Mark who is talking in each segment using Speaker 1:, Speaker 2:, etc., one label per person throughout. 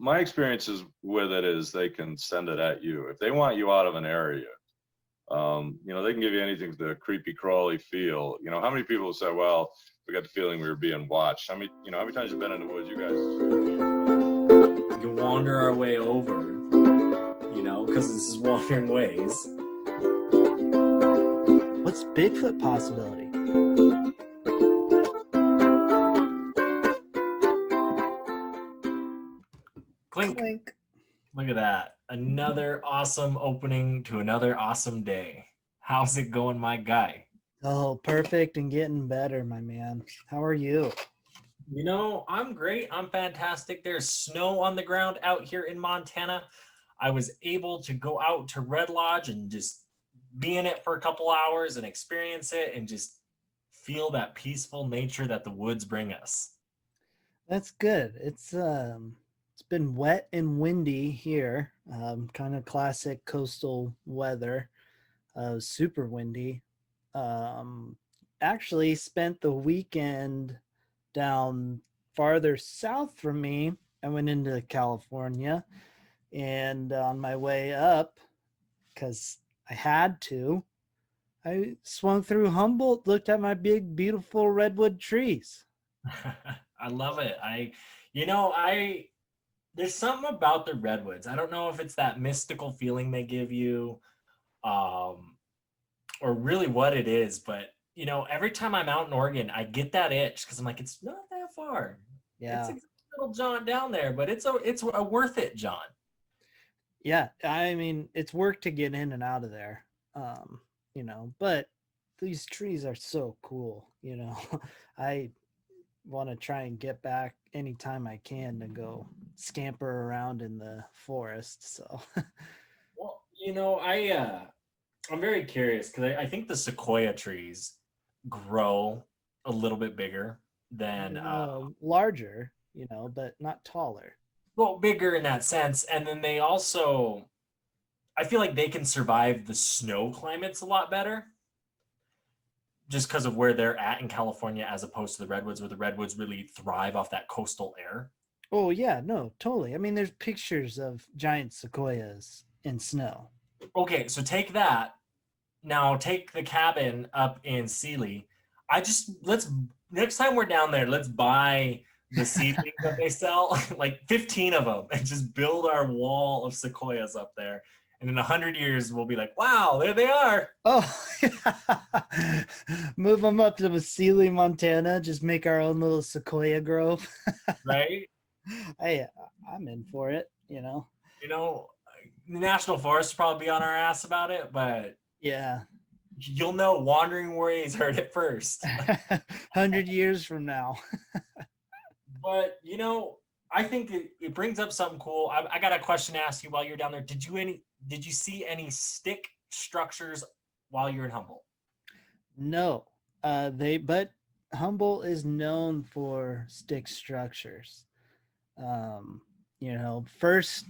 Speaker 1: my experiences with it is they can send it at you. If they want you out of an area, they can give you anything to the creepy crawly feel. How many people say, well, we got the feeling we were being watched? How many times you've been in the woods, you guys?
Speaker 2: We can wander our way over, because this is Wandering Ways.
Speaker 3: What's Bigfoot possibility?
Speaker 2: Clink.
Speaker 3: Clink.
Speaker 2: Look at that. Another awesome opening to another awesome day. How's it going, my guy?
Speaker 3: Oh, perfect and getting better, my man. How are you?
Speaker 2: I'm great. I'm fantastic. There's snow on the ground out here in Montana. I was able to go out to Red Lodge and just be in it for a couple hours and experience it and just feel that peaceful nature that the woods bring us.
Speaker 3: That's good. It's been wet and windy here. Kind of classic coastal weather. Super windy. Actually spent the weekend down farther south from me. I went into California, and on my way up, because I had to, I swung through Humboldt, looked at my big, beautiful redwood trees.
Speaker 2: I love it. There's something about the redwoods. I don't know if it's that mystical feeling they give you, or really what it is, but every time I'm out in Oregon, I get that itch because I'm like, it's not that far.
Speaker 3: Yeah.
Speaker 2: It's a little jaunt down there, but it's a worth it jaunt.
Speaker 3: Yeah, I mean, it's work to get in and out of there, but these trees are so cool, I want to try and get back anytime I can to go scamper around in the forest, so.
Speaker 2: Well, I'm very curious because I think the sequoia trees grow a little bit bigger than
Speaker 3: larger, but not taller.
Speaker 2: Well, bigger in that sense, and then they also, I feel like they can survive the snow climates a lot better just because of where they're at in California as opposed to the redwoods, where the redwoods really thrive off that coastal air.
Speaker 3: Oh yeah, no, totally. I mean, there's pictures of giant sequoias in snow.
Speaker 2: Okay, so take that. Now take the cabin up in Sealy. Next time we're down there, let's buy the seedlings that they sell, like 15 of them, and just build our wall of sequoias up there. And in 100 years, we'll be like, wow, there they are.
Speaker 3: Oh, yeah. Move them up to Sealy, Montana. Just make our own little sequoia grove.
Speaker 2: Right?
Speaker 3: Hey, I'm in for it,
Speaker 2: the National Forest will probably be on our ass about it, but
Speaker 3: yeah,
Speaker 2: you'll know Wandering Ways heard it first.
Speaker 3: 100 years from now.
Speaker 2: But I think it brings up something cool. I got a question to ask you while you're down there. Did you see any stick structures while you're in Humboldt?
Speaker 3: No, but Humboldt is known for stick structures. First,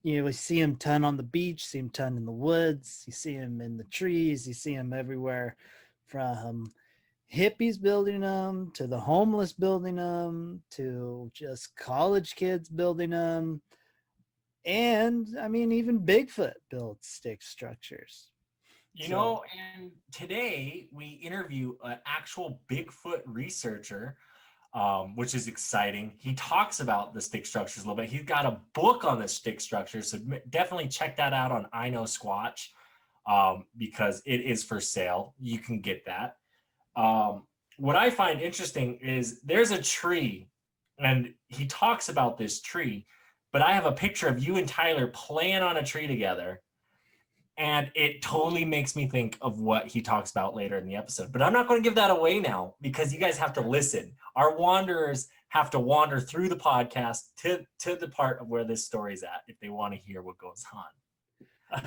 Speaker 3: we see them ton on the beach, see them ton in the woods, you see them in the trees, you see them everywhere, from hippies building them to the homeless building them to just college kids building them. And I mean, even Bigfoot builds stick structures.
Speaker 2: And today we interview an actual Bigfoot researcher, which is exciting. He talks about the stick structures a little bit. He's got a book on the stick structures, so definitely check that out on IKnowSquatch, because it is for sale. You can get that. What I find interesting is there's a tree, and he talks about this tree, but I have a picture of you and Tyler playing on a tree together, and it totally makes me think of what he talks about later in the episode. But I'm not going to give that away now because you guys have to listen. Our wanderers have to wander through the podcast to the part of where this story's at if they want to hear what goes on.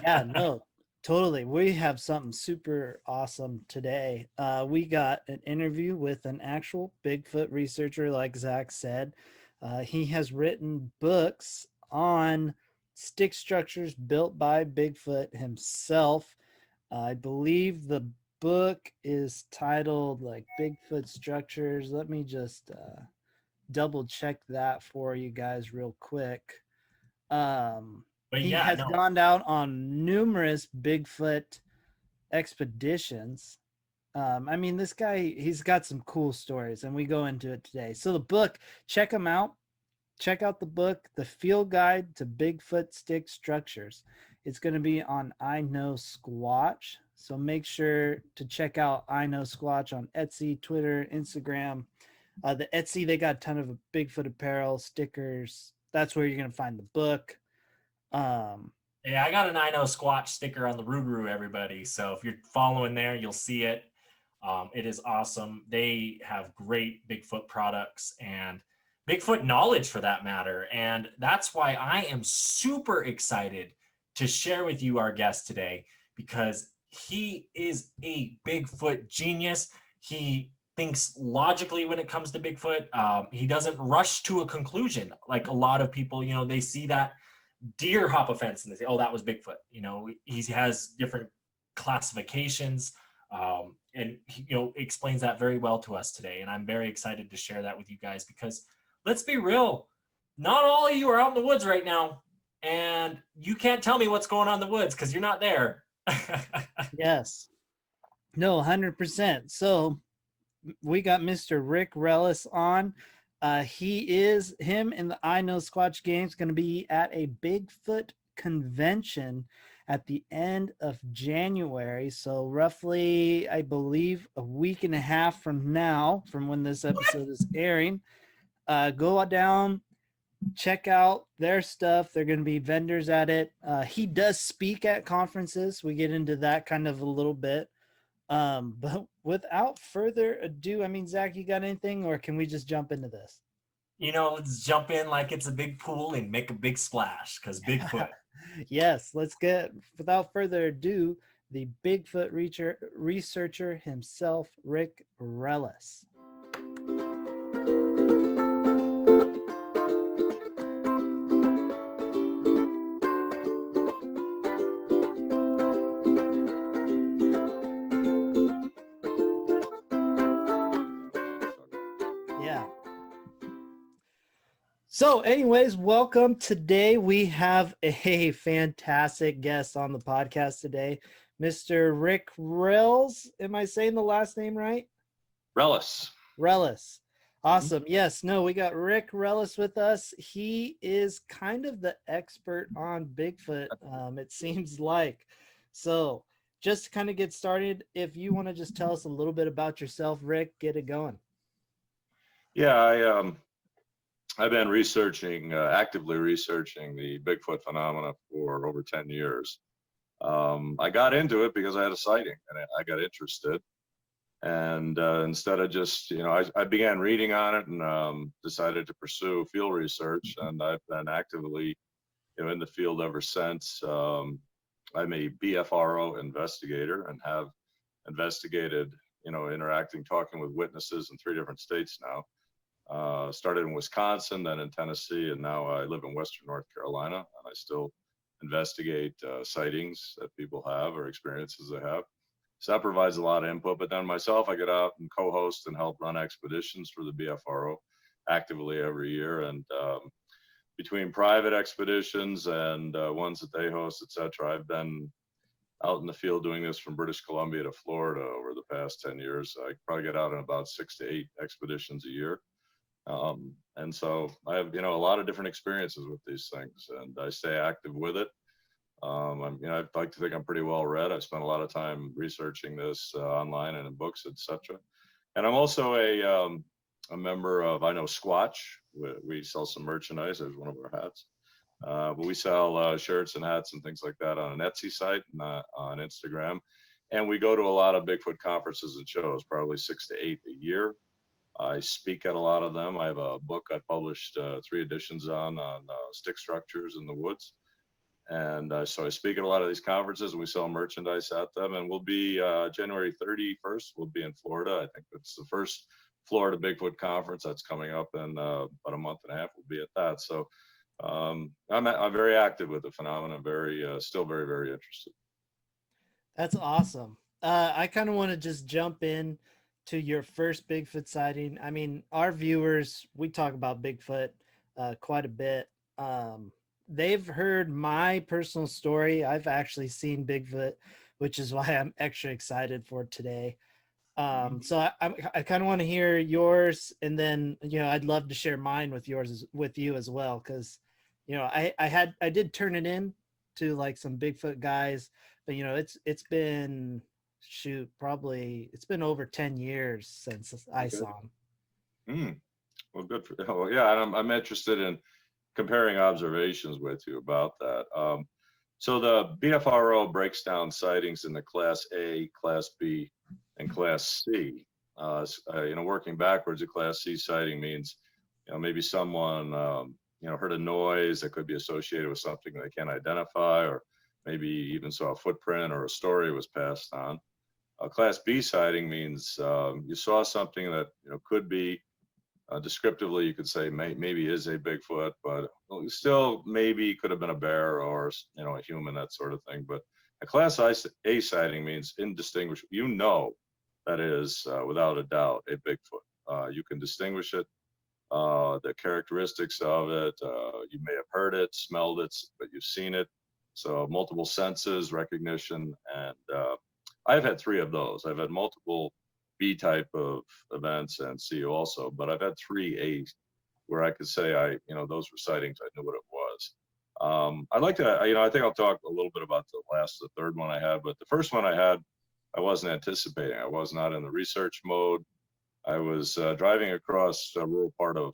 Speaker 3: Yeah, no, totally. We have something super awesome today. We got an interview with an actual Bigfoot researcher, like Zach said. He has written books on stick structures built by Bigfoot himself. I believe the book is titled like Bigfoot Structures. Let me just double check that for you guys real quick.
Speaker 2: But
Speaker 3: He
Speaker 2: yeah,
Speaker 3: has
Speaker 2: no,
Speaker 3: gone out on numerous Bigfoot expeditions. I mean, this guy, he's got some cool stories, and we go into it today. So the book, check him out. Check out the book, The Field Guide to Bigfoot Stick Structures. It's going to be on IKnowSquatch. So make sure to check out IKnowSquatch on Etsy, Twitter, Instagram. The Etsy, they got a ton of Bigfoot apparel, stickers. That's where you're going to find the book.
Speaker 2: yeah, I got an IKnowSquatch sticker on the Roo, everybody. So if you're following there, you'll see it. It is awesome. They have great Bigfoot products and Bigfoot knowledge for that matter. And that's why I am super excited to share with you our guest today, because he is a Bigfoot genius. He thinks logically when it comes to Bigfoot. He doesn't rush to a conclusion like a lot of people, they see that deer hop a fence and they say, oh, that was Bigfoot. He has different classifications. And he, explains that very well to us today. And I'm very excited to share that with you guys, because let's be real, not all of you are out in the woods right now, and you can't tell me what's going on in the woods because you're not there.
Speaker 3: Yes. No, 100%. So we got Mr. Rick Reles on. Him and the IKnowSquatch games going to be at a Bigfoot convention at the end of January. So roughly, I believe, a week and a half from now, from when this episode is airing. Go down, check out their stuff. They're going to be vendors at it. He does speak at conferences. We get into that kind of a little bit. But without further ado, I mean, Zach, you got anything, or can we just jump into this?
Speaker 2: Let's jump in like it's a big pool and make a big splash, because Bigfoot.
Speaker 3: Yes, let's get, without further ado, the Bigfoot researcher himself, Rick Reles. Yeah. So anyways, welcome. Today we have a fantastic guest on the podcast today, Mr. Rick Reles. Am I saying the last name right?
Speaker 1: Reles.
Speaker 3: Reles. Awesome. Yes. No, we got Rick Reles with us. He is kind of the expert on Bigfoot, it seems like. So just to kind of get started, if you want to just tell us a little bit about yourself, Rick, get it going.
Speaker 1: Yeah, I've been actively researching the Bigfoot phenomena for over 10 years. I got into it because I had a sighting and I got interested. And instead of just, I began reading on it and decided to pursue field research. And I've been actively, in the field ever since. I'm a BFRO investigator and have investigated, talking with witnesses in 3 different states now. Started in Wisconsin, then in Tennessee, and now I live in Western North Carolina, and I still investigate sightings that people have or experiences they have. So that provides a lot of input. But then myself, I get out and co-host and help run expeditions for the BFRO actively every year. And between private expeditions and ones that they host, etc., I've been out in the field doing this from British Columbia to Florida over the past 10 years. I probably get out on about 6 to 8 expeditions a year. And so I have, a lot of different experiences with these things, and I stay active with it. I'd like to think I'm pretty well read. I spent a lot of time researching this online and in books, etc. And I'm also a member of IKnowSquatch. We sell some merchandise. There's one of our hats. But we sell shirts and hats and things like that on an Etsy site and on Instagram. And we go to a lot of Bigfoot conferences and shows, probably 6 to 8 a year. I speak at a lot of them. I have a book I published 3 editions on stick structures in the woods. And so I speak at a lot of these conferences, and we sell merchandise at them. And we'll be January 31st, we'll be in Florida. I think it's the first Florida Bigfoot conference that's coming up in about a month and a half. We'll be at that. So I'm very active with the phenomenon, still very, very interested.
Speaker 3: That's awesome. I kind of want to just jump in to your first Bigfoot sighting. I mean, our viewers, we talk about Bigfoot quite a bit. they've heard my personal story. I've actually seen Bigfoot, which is why I'm extra excited for today. So I kind of want to hear yours, and then I'd love to share mine with with you as well, because I did turn it in to like some Bigfoot guys, but it's been probably it's been over 10 years since I
Speaker 1: Okay.
Speaker 3: saw him.
Speaker 1: Well, good for well, yeah. And I'm interested in comparing observations with you about that. So the BFRO breaks down sightings into Class A, Class B, and Class C. Working backwards, a Class C sighting means, maybe someone, heard a noise that could be associated with something they can't identify, or maybe even saw a footprint or a story was passed on. A Class B sighting means you saw something that could be descriptively, you could say maybe is a Bigfoot, but still maybe could have been a bear or a human, that sort of thing. But a Class A sighting means indistinguishable. That is without a doubt a Bigfoot. You can distinguish it, the characteristics of it. You may have heard it, smelled it, but you've seen it. So multiple senses, recognition, and I've had 3 of those. I've had multiple B type of events and C also, but I've had 3 A's where I could say those were sightings. I knew what it was. I'd like to, I think I'll talk a little bit about the third one I had, but the first one I had, I wasn't anticipating. I was not in the research mode. I was driving across a rural part of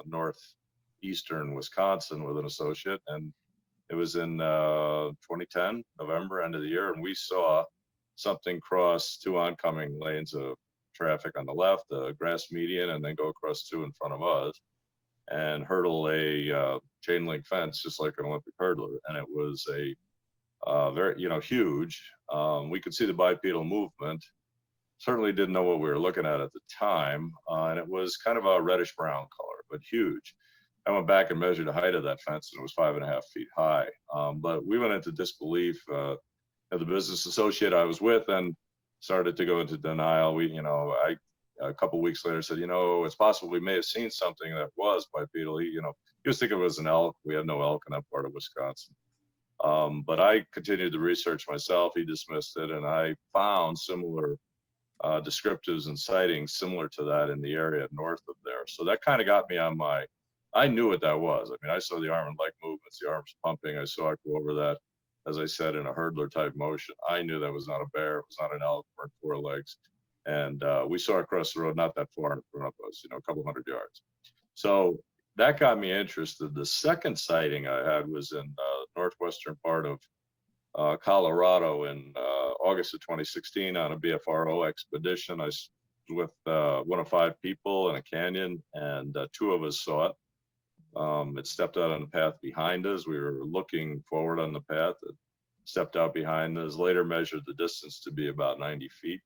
Speaker 1: northeastern Wisconsin with an associate, and it was in 2010, November, end of the year, and we saw something cross 2 oncoming lanes of traffic on the left, a grass median, and then go across 2 in front of us and hurdle a chain link fence, just like an Olympic hurdler. And it was a very, huge. We could see the bipedal movement. Certainly didn't know what we were looking at the time. And it was kind of a reddish brown color, but huge. I went back and measured the height of that fence, and it was 5.5 feet high. But we went into disbelief. The business associate I was with and started to go into denial. I a couple weeks later said, it's possible we may have seen something that was bipedal. He was thinking it was an elk. We have no elk in that part of Wisconsin. But I continued the research myself. He dismissed it, and I found similar descriptives and sightings similar to that in the area north of there. So that kind of got me on I knew what that was. I mean, I saw the arm and leg movements, the arms pumping. I saw it go over that, as I said, in a hurdler type motion. I knew that was not a bear. It was not an elk or 4 legs. And we saw it across the road, not that far in front of us, a couple hundred yards. So that got me interested. The second sighting I had was in northwestern part of Colorado in August of 2016 on a BFRO expedition. I was with one of 5 people in a canyon, and 2 of us saw it. It stepped out on the path behind us. We were looking forward on the path. It stepped out behind us, later measured the distance to be about 90 feet.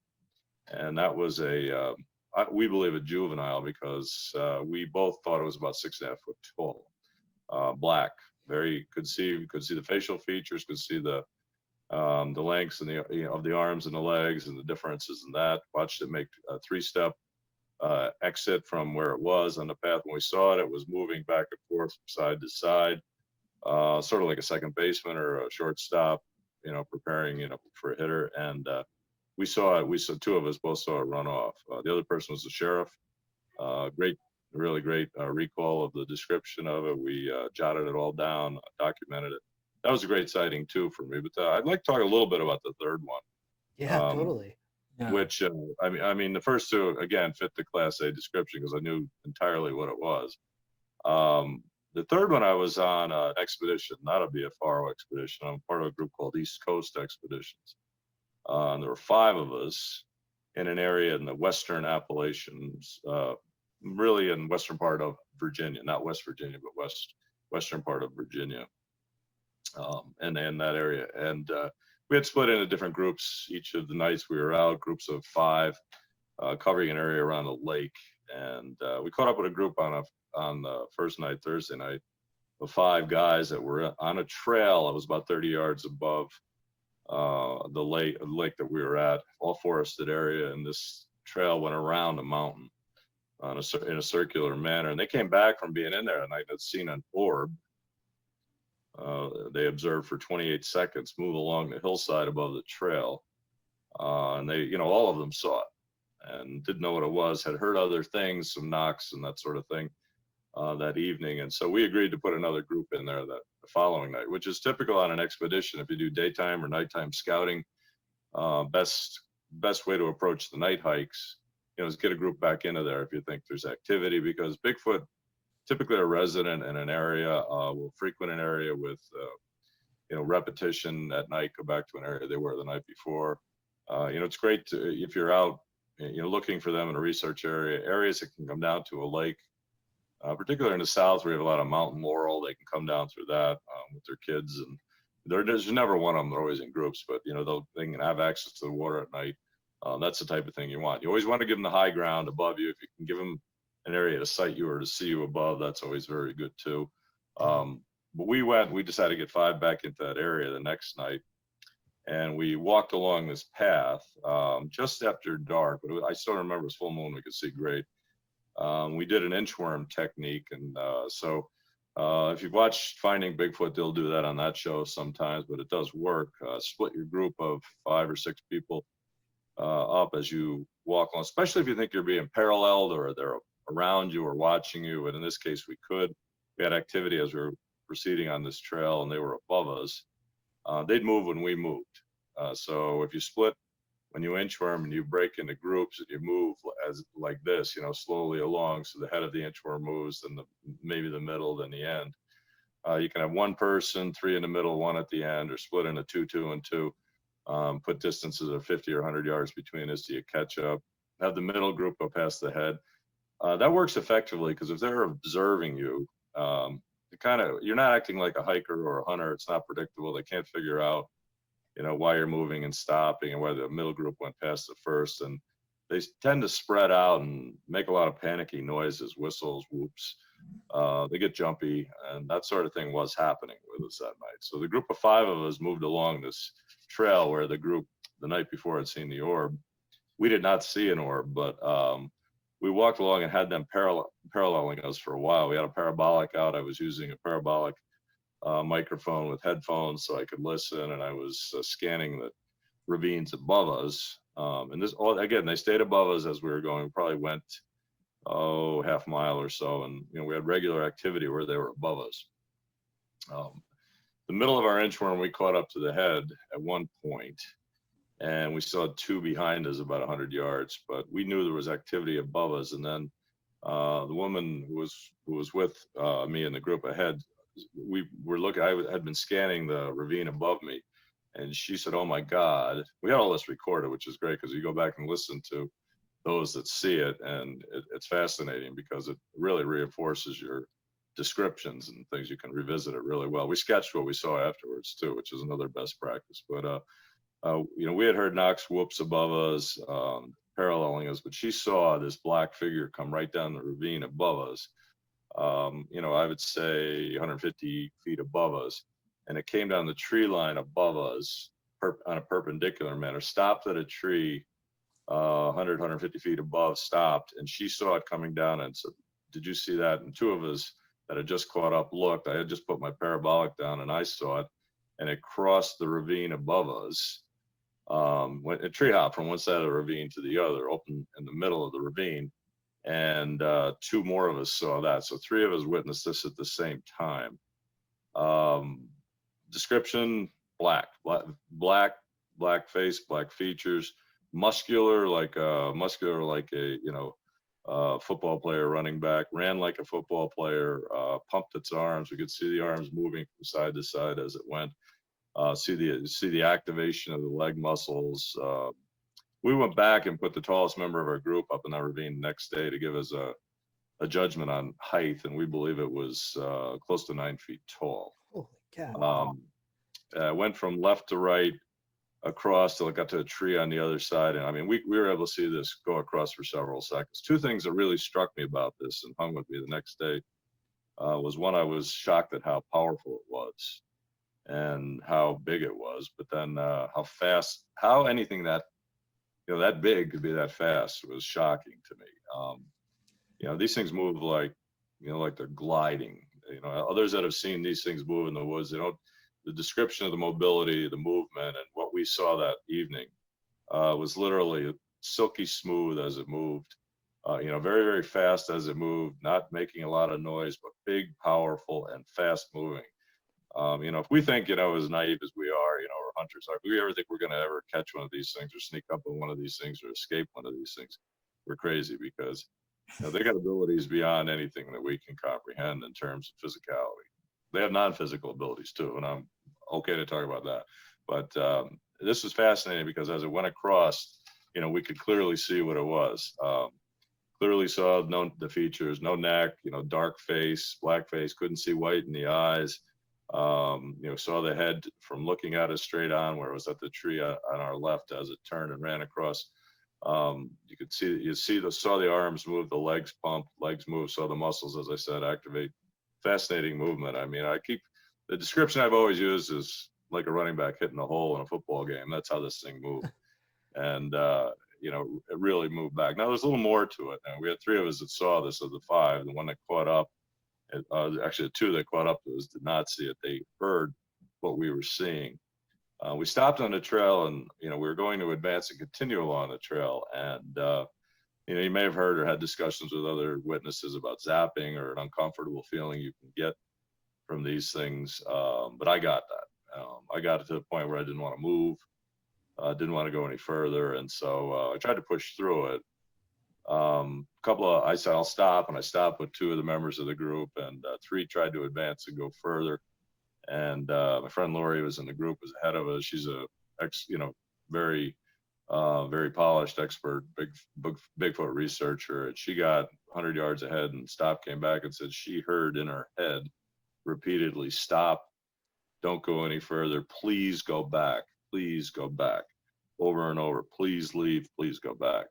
Speaker 1: And that was we believe a juvenile, because we both thought it was about 6.5 foot tall, black, could see the facial features, could see the lengths and of the arms and the legs and the differences in that. Watched it make a 3-step exit from where it was on the path. When we saw it, it was moving back and forth from side to side, sort of like a second baseman or a shortstop, preparing, for a hitter. And we saw 2 of us both saw it run off. The other person was the sheriff. Really great recall of the description of it. We jotted it all down, documented it. That was a great sighting too for me. But I'd like to talk a little bit about the third one.
Speaker 3: Yeah, totally.
Speaker 2: Yeah.
Speaker 1: Which I mean, the first 2 again fit the Class A description because I knew entirely what it was. The third one, I was on an expedition, not a BFRO expedition. I'm part of a group called East Coast Expeditions. And there were 5 of us in an area in the Western Appalachians, really in western part of Virginia, not West Virginia, but western part of Virginia, and in that area. And we had split into different groups. Each of the nights we were out, groups of 5, covering an area around a lake. And we caught up with a group on the first night, Thursday night, of 5 guys that were on a trail that was about 30 yards above the lake that we were at, all forested area. And this trail went around a mountain in a circular manner. And they came back from being in there, and I had seen an orb they observed for 28 seconds move along the hillside above the trail. And they, all of them saw it and didn't know what it was, had heard other things, some knocks and that sort of thing that evening. And so we agreed to put another group in there the following night, which is typical on an expedition. If you do daytime or nighttime scouting, best way to approach the night hikes, is get a group back into there if you think there's activity, because Bigfoot, typically a resident in an area, will frequent an area with, repetition at night, go back to an area they were the night before. It's great if you're out, looking for them in a research areas that can come down to a lake, particularly in the south where you have a lot of mountain laurel. They can come down through that with their kids, and there's never one of them. They're always in groups, but they can have access to the water at night. That's the type of thing you want. You always want to give them the high ground above you. If you can give them an area to sight you or to see you above, that's always very good too. But we decided to get 5 back into that area the next night, and we walked along this path just after dark, but I still remember it was full moon. We could see great. We did an inchworm technique, and so if you've watched Finding Bigfoot, they'll do that on that show sometimes, but it does work. Split your group of 5 or 6 people up as you walk on, especially if you think you're being paralleled or they're around you or watching you. And in this case, we had activity as we were proceeding on this trail, and they were above us. They'd move when we moved. So if you split when you inchworm and you break into groups and you move as like this, slowly along, so the head of the inchworm moves, then maybe the middle, then the end. You can have 1 person, 3 in the middle, 1 at the end, or split into 2, 2, and 2. Put distances of 50 or 100 yards between us so you catch up. Have the middle group go past the head. That works effectively because if they're observing you, you're not acting like a hiker or a hunter. It's not predictable. They can't figure out, why you're moving and stopping and why the middle group went past the first. And they tend to spread out and make a lot of panicky noises, whistles, whoops. They get jumpy, and that sort of thing was happening with us that night. So the group of 5 of us moved along this trail where the group the night before had seen the orb. We did not see an orb, but we walked along and had them paralleling us for a while. We had a parabolic out. I was using a parabolic microphone with headphones so I could listen, and I was scanning the ravines above us. And again, they stayed above us as we were going. We probably went, half a mile or so, and we had regular activity where they were above us. The middle of our inchworm, we caught up to the head at one point, and we saw 2 behind us about 100 yards, but we knew there was activity above us. And then the woman who was with me in the group ahead, we were looking. I had been scanning the ravine above me, and she said, "Oh my God!" We had all this recorded, which is great because you go back and listen to those that see it, and it's fascinating because it really reinforces your descriptions and things. You can revisit it really well. We sketched what we saw afterwards too, which is another best practice. But we had heard knocks, whoops above us, paralleling us, but she saw this black figure come right down the ravine above us. I would say 150 feet above us, and it came down the tree line above us on a perpendicular manner, stopped at a tree 100, 150 feet above, stopped, and she saw it coming down and said, "Did you see that?" And 2 of us that had just caught up looked. I had just put my parabolic down, and I saw it, and it crossed the ravine above us. Went a tree hop from one side of the ravine to the other, open in the middle of the ravine, and 2 more of us saw that. So 3 of us witnessed this at the same time. Description: black face, black features, muscular like a football player, running back, ran like a football player, pumped its arms. We could see the arms moving from side to side as it went. See the activation of the leg muscles. We went back and put the tallest member of our group up in that ravine next day to give us a judgment on height, and we believe it was close to 9 feet tall.
Speaker 3: Holy cow.
Speaker 1: Went from left to right across till it got to a tree on the other side. And I mean, we were able to see this go across for several seconds. 2 things that really struck me about this and hung with me the next day was, one, I was shocked at how powerful it was and how big it was, but then how anything that that big could be that fast was shocking to me. These things move like they're gliding. You know, others that have seen these things move in the woods, they don't. The description of the mobility, the movement, and what we saw that evening was literally silky smooth as it moved. You know, very, very fast as it moved, not making a lot of noise, but big, powerful, and fast moving. You know, if we think, you know, as naive as we are, you know, or hunters are, if we ever think we're going to ever catch one of these things or sneak up on one of these things or escape one of these things, we're crazy, because you know, they got abilities beyond anything that we can comprehend in terms of physicality. They have non-physical abilities too, and I'm okay to talk about that. But this was fascinating because as it went across, you know, we could clearly see what it was. Clearly saw the features, no neck, you know, dark face, black face, couldn't see white in the eyes. You know, saw the head from looking at us straight on where it was at the tree on our left as it turned and ran across. You could see, saw the arms move, the legs pump, legs move, saw the muscles, as I said, activate. Fascinating movement. I mean, the description I've always used is like a running back hitting a hole in a football game. That's how this thing moved. And, you know, it really moved back. Now there's a little more to it. And we had 3 of us that saw this of the 5. The one that caught up, actually the 2 that caught up to us did not see it. They heard what we were seeing. We stopped on the trail, and you know, we were going to advance and continue along the trail. And you know, you may have heard or had discussions with other witnesses about zapping or an uncomfortable feeling you can get from these things. But I got that. I got it to the point where I didn't want to move, didn't want to go any further, and so I tried to push through it. I said I'll stop, and I stopped with 2 of the members of the group, and 3 tried to advance and go further. And my friend Lori was in the group, was ahead of us. She's very, very polished expert, Bigfoot researcher. And she got 100 yards ahead and stopped, came back and said she heard in her head repeatedly, "Stop, don't go any further. Please go back. Please go back." Over and over. "Please leave. Please go back."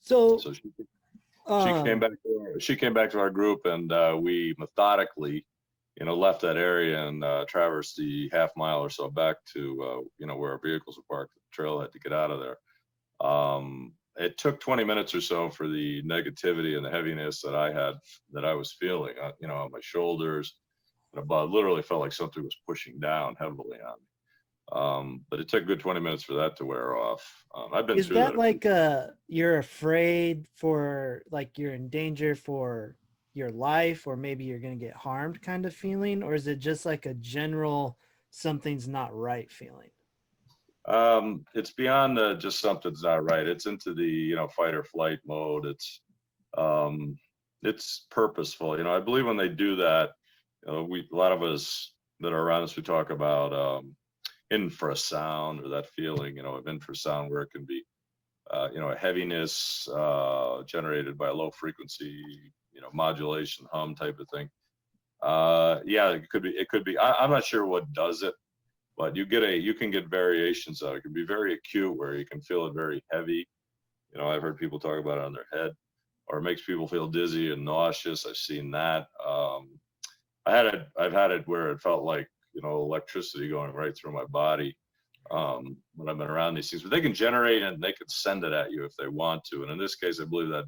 Speaker 3: So
Speaker 1: she came back to our group, and we methodically, you know, left that area and traversed the half mile or so back to, you know, where our vehicles were parked, the trailhead, to get out of there. It took 20 minutes or so for the negativity and the heaviness that I was feeling, you know, on my shoulders and above. Literally felt like something was pushing down heavily on me. But it took a good 20 minutes for that to wear off. I've been through that.
Speaker 3: Is that like you're afraid for, like, you're in danger for your life, or maybe you're going to get harmed kind of feeling, or is it just like a general something's not right feeling?
Speaker 1: It's beyond just something's not right. It's into the, you know, fight or flight mode. It's purposeful. You know, I believe when they do that, you know, a lot of us that are around us, we talk about infrasound, or that feeling, you know, of infrasound, where it can be, you know, a heaviness generated by a low frequency, you know, modulation, hum type of thing. Yeah, it could be. I'm not sure what does it, but you can get variations of it. It can be very acute, where you can feel it very heavy. You know, I've heard people talk about it on their head, or it makes people feel dizzy and nauseous. I've seen that. I've had it where it felt like, you know, electricity going right through my body when I've been around these things. But they can generate and they can send it at you if they want to. And in this case, I believe that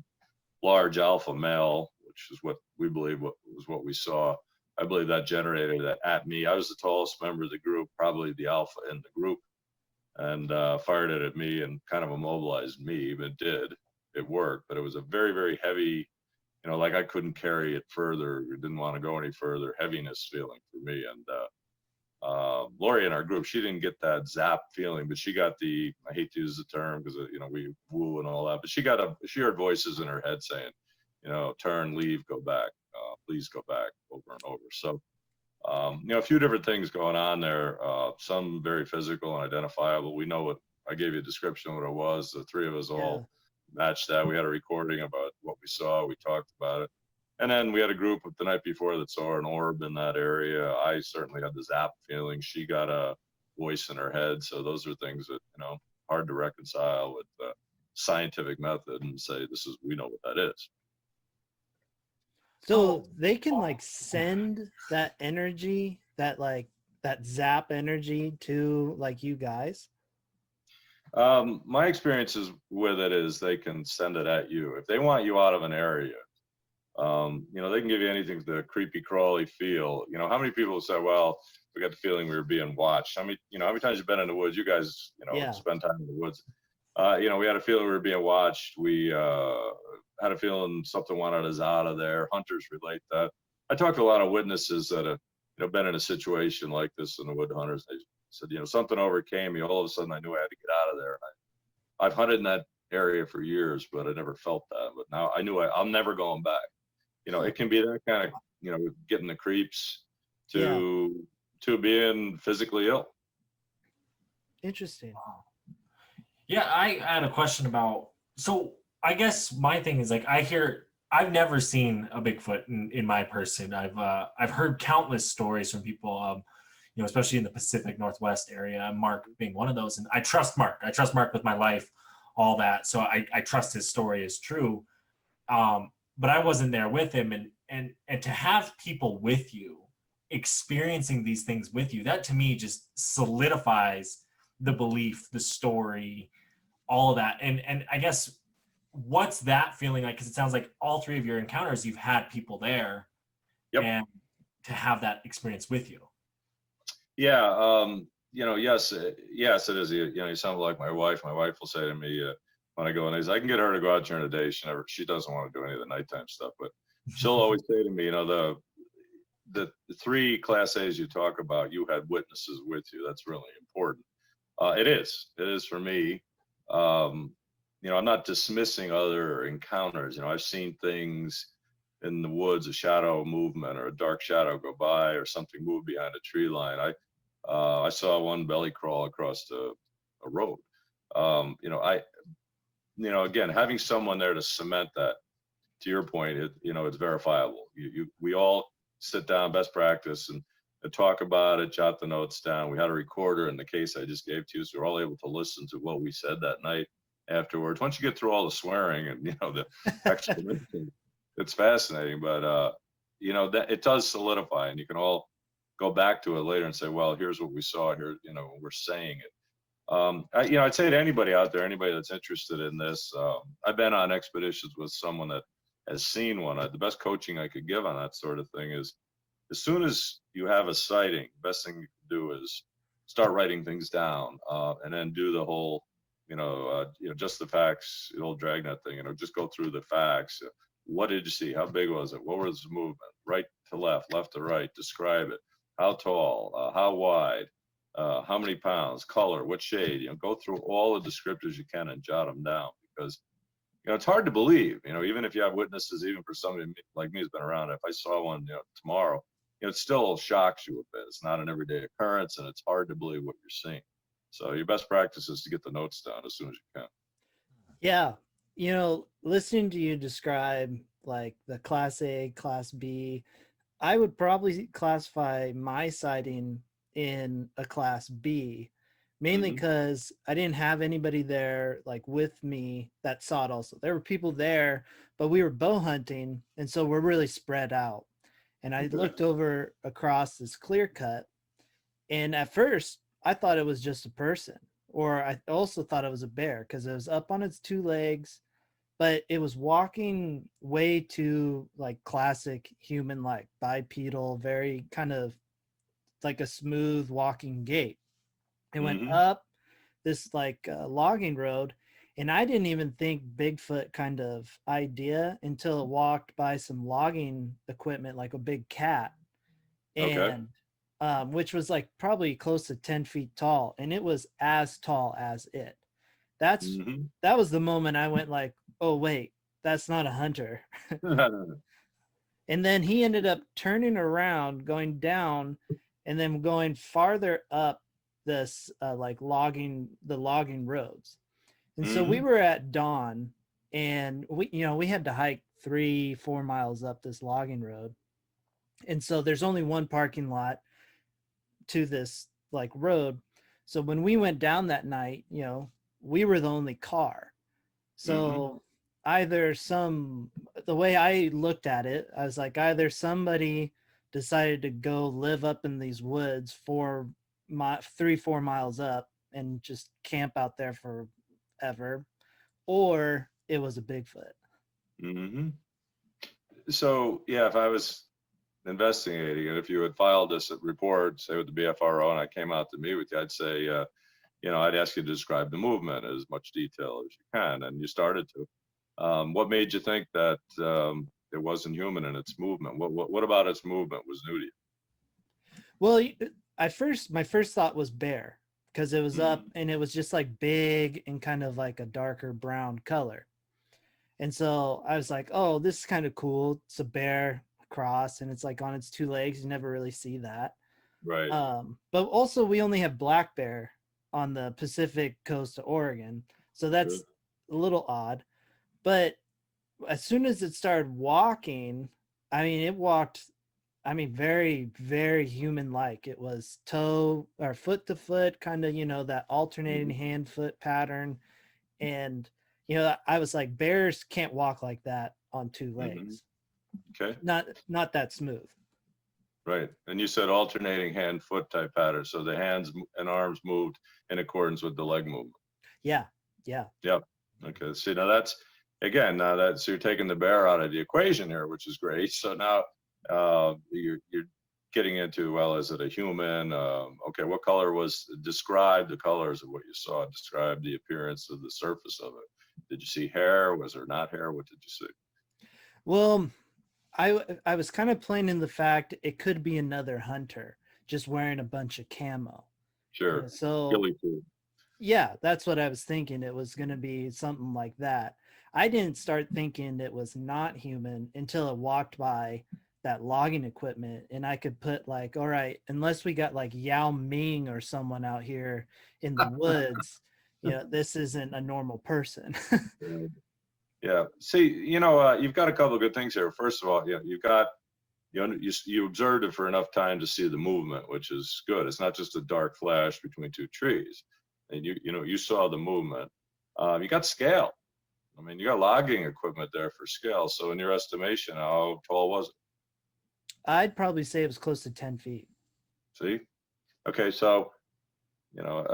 Speaker 1: large alpha male, which is what we believe was what we saw, I believe that generated that at me. I was the tallest member of the group, probably the alpha in the group, and fired it at me and kind of immobilized me. But it worked. But it was a very, very heavy, you know, like I couldn't carry it further, didn't want to go any further, heaviness feeling for me. And Lori in our group, she didn't get that zap feeling, but she got the, I hate to use the term because, you know, we woo and all that, but she heard voices in her head saying, you know, turn, leave, go back, please go back, over and over. So, you know, a few different things going on there, some very physical and identifiable. We know what, I gave you a description of what it was. The 3 of us all matched that. We had a recording about what we saw. We talked about it. And then we had a group the night before that saw an orb in that area. I certainly had the zap feeling. She got a voice in her head. So those are things that, you know, hard to reconcile with the scientific method and say, we know what that is.
Speaker 3: So they can like send that energy, that zap energy to like you guys?
Speaker 1: My experiences with it is they can send it at you. If they want you out of an area, You know, they can give you anything from the creepy crawly feel. You know, how many people say, well, we got the feeling we were being watched? How many times you've been in the woods? You guys,
Speaker 3: Yeah.
Speaker 1: spend time in the woods. You know, we had a feeling we were being watched. We had a feeling something wanted us out of there. Hunters relate that. I talked to a lot of witnesses that have, been in a situation like this in the wood hunters. They said, something overcame me. All of a sudden I knew I had to get out of there. I've hunted in that area for years, but I never felt that. But now I knew I'm never going back. It can be that kind of, getting the creeps
Speaker 3: Yeah.
Speaker 1: to being physically ill.
Speaker 3: Interesting.
Speaker 2: Yeah, I had a question about, so I guess my thing is like, I've never seen a Bigfoot in my person. I've heard countless stories from people, especially in the Pacific Northwest area, Mark being one of those. And I trust Mark. I trust Mark with my life, all that. So I trust his story is true. But I wasn't there with him, and to have people with you experiencing these things with you, that to me just solidifies the belief, the story, all of that. And I guess, what's that feeling like? Because it sounds like all three of your encounters, you've had people there.
Speaker 1: Yep.
Speaker 2: And to have that experience with you.
Speaker 1: Yeah. Yes, yes, it is. You sound like my wife. My wife will say to me, when I go in, I can get her to go out during the day. She doesn't want to do any of the nighttime stuff, but she'll always say to me, the three Class A's you talk about, you had witnesses with you. That's really important. It is for me. I'm not dismissing other encounters. I've seen things in the woods, a shadow movement or a dark shadow go by or something move behind a tree line. I saw one belly crawl across a road. Again, having someone there to cement that, to your point, it's verifiable. We all sit down, best practice, and talk about it, jot the notes down. We had a recorder in the case I just gave to you, so we're all able to listen to what we said that night afterwards. Once you get through all the swearing and the explanation, it's fascinating. But that it does solidify, and you can all go back to it later and say, well, here's what we saw here. We're saying it. I'd say to anybody out there, anybody that's interested in this, I've been on expeditions with someone that has seen one. The best coaching I could give on that sort of thing is, as soon as you have a sighting, best thing you can do is start writing things down, and then do the whole, just the facts, the old dragnet thing. Just go through the facts. What did you see? How big was it? What was the movement? Right to left, left to right. Describe it. How tall? How wide? How many pounds? Color? What shade? Go through all the descriptors you can and jot them down, because it's hard to believe. Even if you have witnesses, even for somebody like me who's been around, if I saw one tomorrow, it still shocks you a bit. It's not an everyday occurrence, and it's hard to believe what you're seeing. So your best practice is to get the notes down as soon as you can.
Speaker 3: Yeah. Listening to you describe like the Class A, Class B, I would probably classify my sighting in a Class B, mainly because I didn't have anybody there like with me that saw it also. There were people there, but we were bow hunting, and so we're really spread out. And I looked over across this clear cut, and at first I thought it was just a person, or I also thought it was a bear because it was up on its two legs, but it was walking way too like classic human, like bipedal, very kind of like a smooth walking gait. It went up this like logging road, and I didn't even think Bigfoot kind of idea until it walked by some logging equipment, like a big cat, and which was like probably close to 10 feet tall, and it was as tall as it. That was the moment I went like, oh wait, that's not a hunter. And then he ended up turning around, going down, and then going farther up this like logging roads. And so we were at dawn, and we had to hike 3-4 miles up this logging road. And so there's only one parking lot to this like road. So when we went down that night, we were the only car. So either the way I looked at it, I was like, either somebody decided to go live up in these woods 3-4 miles up and just camp out there forever, or it was a Bigfoot.
Speaker 1: So yeah, if I was investigating it, if you had filed this report, say with the BFRO, and I came out to meet with you, I'd say, I'd ask you to describe the movement as much detail as you can, and you started to. What made you think that it wasn't human in its movement? What about its movement was new to you?
Speaker 3: Well, my first thought was bear, because it was up
Speaker 1: Mhm.
Speaker 3: and it was just like big and kind of like a darker brown color. And so I was like, oh, this is kind of cool. It's a bear cross and it's like on its two legs. You never really see that.
Speaker 1: Right.
Speaker 3: But also we only have black bear on the Pacific coast of Oregon. So that's
Speaker 1: Good.
Speaker 3: a little odd. But as soon as it started walking, I mean, it walked, I mean, very, very human like. It was toe or foot to foot, kind of, that alternating
Speaker 1: Mhm.
Speaker 3: hand foot pattern. And, I was like, bears can't walk like that on two
Speaker 1: Mhm.
Speaker 3: legs.
Speaker 1: Okay.
Speaker 3: Not that smooth.
Speaker 1: Right. And you said alternating hand foot type pattern. So the hands and arms moved in accordance with the leg movement.
Speaker 3: Yeah. Yeah.
Speaker 1: Yep. Okay. See, now that's again, now that's you're taking the bear out of the equation here, which is great. So now you're getting into, well, is it a human? Okay, what color was describe the colors of what you saw? Describe the appearance of the surface of it. Did you see hair? Was there not hair? What did you see?
Speaker 3: Well, I was kind of playing in the fact it could be another hunter just wearing a bunch of camo.
Speaker 1: Sure.
Speaker 3: So
Speaker 1: Ghillie suit.
Speaker 3: yeah, that's what I was thinking. It was going to be something like that. I didn't start thinking it was not human until it walked by that logging equipment, and I could put like, all right, unless we got like Yao Ming or someone out here in the woods, this isn't a normal person.
Speaker 1: Yeah. Yeah. See, you've got a couple of good things here. First of all, you've got you observed it for enough time to see the movement, which is good. It's not just a dark flash between two trees, and you saw the movement. You got scale. I mean, you got logging equipment there for scale. So, in your estimation, how tall was it?
Speaker 3: I'd probably say it was close to 10 feet.
Speaker 1: See? Okay, so you know,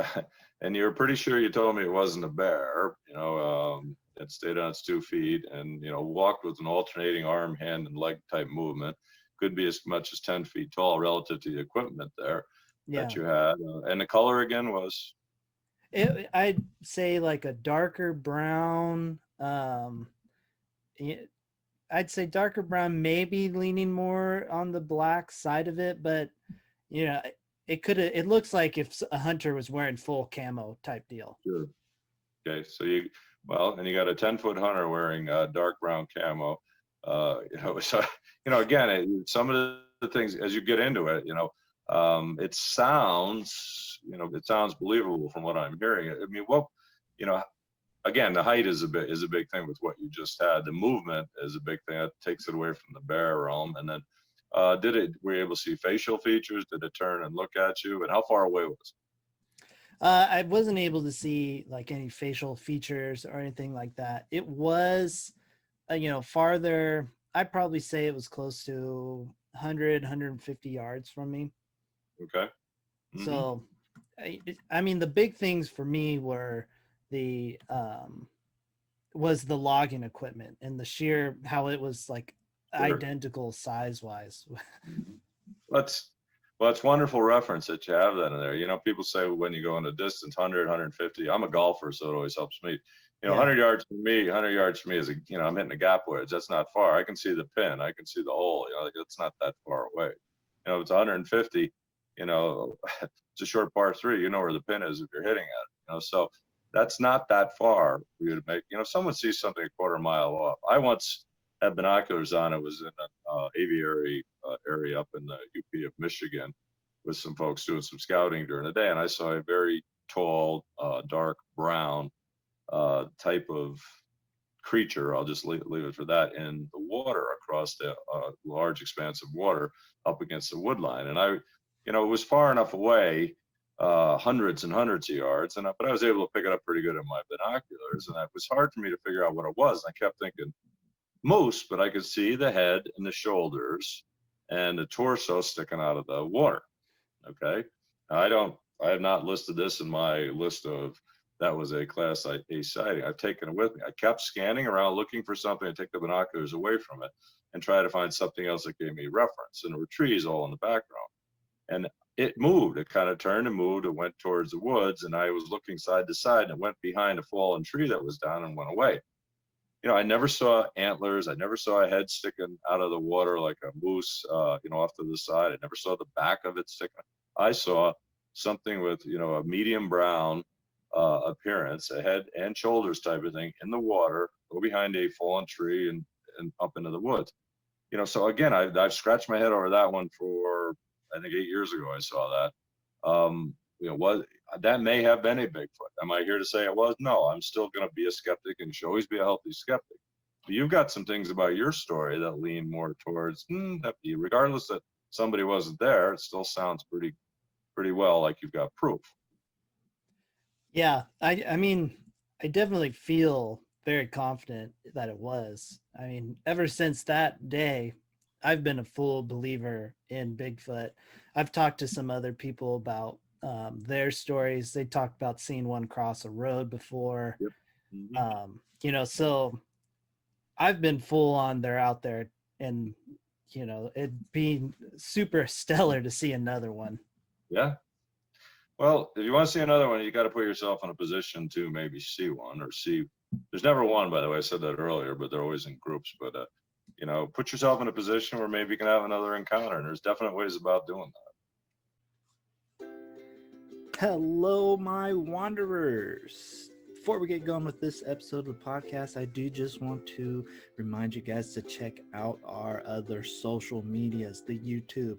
Speaker 1: and you're pretty sure you told me it wasn't a bear. It stayed on its 2 feet and walked with an alternating arm, hand, and leg type movement. Could be as much as 10 feet tall relative to the equipment there that
Speaker 3: Yeah.
Speaker 1: you had. And the color again was
Speaker 3: I'd say like a darker brown. I'd say darker brown, maybe leaning more on the black side of it, but you know, it could have. It looks like if a hunter was wearing full camo type deal.
Speaker 1: sure. Okay, so and you got a 10-foot hunter wearing dark brown camo. So again, some of the things as you get into it, it sounds believable from what I'm hearing. I mean, you know, again, the height is a big thing with what you just had. The movement is a big thing that takes it away from the bear realm. And then, were you able to see facial features? Did it turn and look at you? And how far away was it?
Speaker 3: I wasn't able to see like any facial features or anything like that. It was, farther. I'd probably say it was close to 100, 150 yards from me.
Speaker 1: Okay. Mm-hmm.
Speaker 3: So, I mean, the big things for me were the was the logging equipment and the sheer how it was like
Speaker 1: Sure.
Speaker 3: identical size wise.
Speaker 1: Mhm. That's wonderful reference that you have that in there. People say when you go in a distance, 100, 150. I'm a golfer, so it always helps me.
Speaker 3: Yeah.
Speaker 1: 100 yards for me is I'm hitting a gap wedge. That's not far. I can see the pin. I can see the hole. It's not that far away. If it's 150, it's a short par three. You know where the pin is if you're hitting at it. So that's not that far for you to make. If someone sees something a quarter mile off. I once had binoculars on. It was in an aviary area up in the UP of Michigan with some folks doing some scouting during the day, and I saw a very tall, dark brown type of creature. I'll just leave it for that in the water across the large expanse of water up against the wood line. And it was far enough away, hundreds and hundreds of yards, but I was able to pick it up pretty good in my binoculars, and it was hard for me to figure out what it was. I kept thinking moose, but I could see the head and the shoulders and the torso sticking out of the water. Okay. I have not listed this in my list of that was a Class A sighting. I've taken it with me. I kept scanning around looking for something. I take the binoculars away from it and try to find something else that gave me reference. And there were trees all in the background. And it moved. It kind of turned and moved. It went towards the woods, and I was looking side to side, and it went behind a fallen tree that was down and went away. I never saw antlers. I never saw a head sticking out of the water like a moose, off to the side. I never saw the back of it sticking. I saw something with, a medium brown appearance, a head and shoulders type of thing in the water, go behind a fallen tree and up into the woods. So again, I've scratched my head over that one for, I think 8 years ago I saw that. What that may have been a Bigfoot. Am I here to say it was? No, I'm still going to be a skeptic, and you should always be a healthy skeptic. But you've got some things about your story that lean more towards, regardless that somebody wasn't there, it still sounds pretty well like you've got proof.
Speaker 3: Yeah, I mean, I definitely feel very confident that it was. I mean, ever since that day, I've been a full believer in Bigfoot. I've talked to some other people about their stories. They talked about seeing one cross a road before.
Speaker 1: Yep. Mm-hmm.
Speaker 3: So I've been full on, they're out there, and it being super stellar to see another one.
Speaker 1: Yeah. Well, if you want to see another one, you got to put yourself in a position to maybe see one or see. There's never one, by the way. I said that earlier, but they're always in groups. But put yourself in a position where maybe you can have another encounter, and there's definite ways about doing that.
Speaker 3: Hello, my wanderers. Before we get going with this episode of the podcast, I do just want to remind you guys to check out our other social medias, the YouTube,